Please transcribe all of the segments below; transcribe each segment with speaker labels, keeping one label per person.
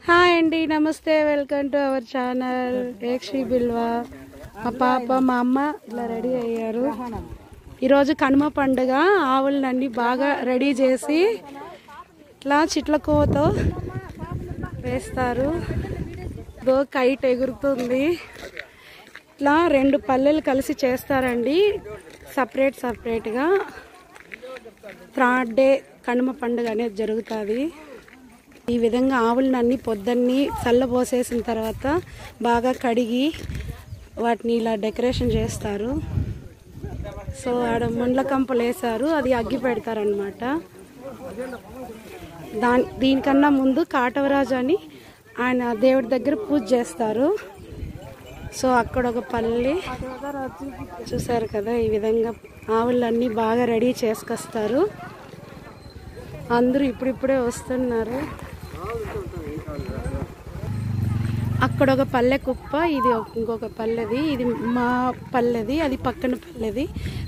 Speaker 1: Hi అండి, నమస్తే, welcome to our channel ఏక్షి Bilwa. మా పాప మా అమ్మ ఇలా రెడీ అయ్యారు. ఈరోజు కనుమ పండుగ. ఆవులన్నీ బాగా రెడీ చేసి ఇట్లా చిట్లకోతో వేస్తారు. కైట్ ఎగురుతుంది. ఇట్లా 2 పల్లెలు కలిసి చేస్తారండి, సపరేట్గా. 3rd డే కనుమ పండుగ అనేది జరుగుతుంది. ఈ విధంగా ఆవులన్నీ పొద్దున్నీ చల్లబోసేసిన తర్వాత బాగా కడిగి వాటిని ఇలా డెకరేషన్ చేస్తారు. సో ఆడ ముండ్ల కంపలు వేసారు, అది అగ్గి పెడతారనమాట. దీనికన్నా ముందు కాటవరాజు అని ఆయన దేవుడి దగ్గర పూజ చేస్తారు. సో అక్కడ ఒక పల్లి చూసారు కదా. ఈ విధంగా ఆవులన్నీ బాగా రెడీ చేసుకొస్తారు. అందరూ ఇప్పుడిప్పుడే వస్తున్నారు. అక్కడ ఒక పల్లె కుప్ప, ఇది ఇంకొక పల్లెది, ఇది మా పల్లెది, అది పక్కన పల్లెది.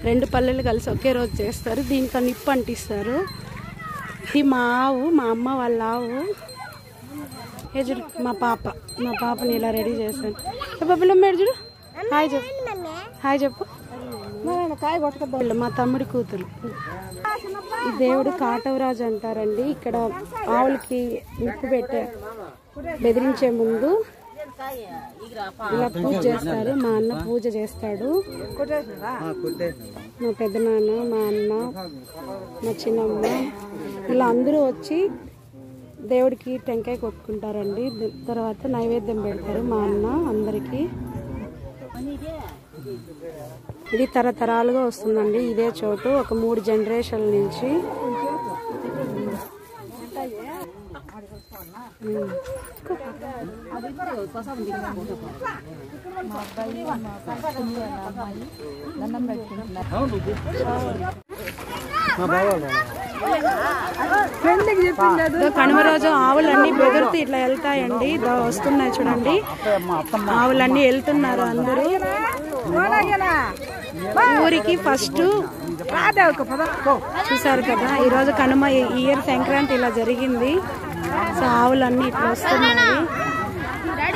Speaker 1: 2 పల్లెలు కలిసి ఒకే రోజు చేస్తారు. దీనికి నిప్పు అంటిస్తారు. ఇది మా ఆవు, మా అమ్మ వాళ్ళ ఆవు. మా పాపని ఇలా రెడీ చేశాను. చూడు, హాయ్ చెప్పు. మా తమ్ముడి కూతురు. ఈ దేవుడు కాటవరాజు అంటారండి. ఇక్కడ ఆవులకి నిప్పు పెట్టే బెదిరించే ముందు ఇలా పూజ చేస్తారు. మా అన్న పూజ చేస్తాడు. మా పెద్దనాన్న, మా అన్న, మా చిన్నమ్మ ఇలా అందరూ వచ్చి దేవుడికి టెంకాయ కొట్టుకుంటారండి. తర్వాత నైవేద్యం పెడతారు మా అన్న అందరికి. ఇది తరతరాలుగా వస్తుందండి ఇదే చోటు, ఒక 3 జనరేషన్ల నుంచి. కనుమ రోజు ఆవులన్నీ బెదురుతూ ఇట్లా వెళ్తాయండి. వస్తున్నాయి చూడండి, ఆవులన్నీ వెళ్తున్నారు అందరూ ఊరికి. ఫస్ట్ చూసారు కదా, ఈరోజు కనుమ, ఇయర్ సంక్రాంతి ఇలా జరిగింది. సో ఆవులన్నీ ఇట్లా వస్తున్నాయి.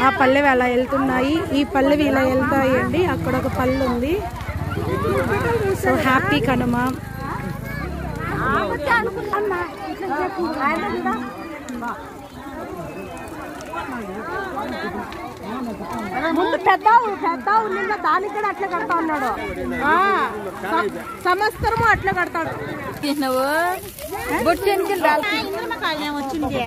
Speaker 1: ఆ పల్లెవి అలా వెళ్తున్నాయి, ఈ పల్లెవి ఇలా వెళ్తాయి అండి. అక్కడ ఒక పల్లె ఉంది. So happy Kanuma.
Speaker 2: ముందు పెద్దావు దానికి కూడా అట్లా కడతా ఉన్నాడు. సంవత్సరము అట్లా కడతాడు. బొచ్చు వచ్చింది.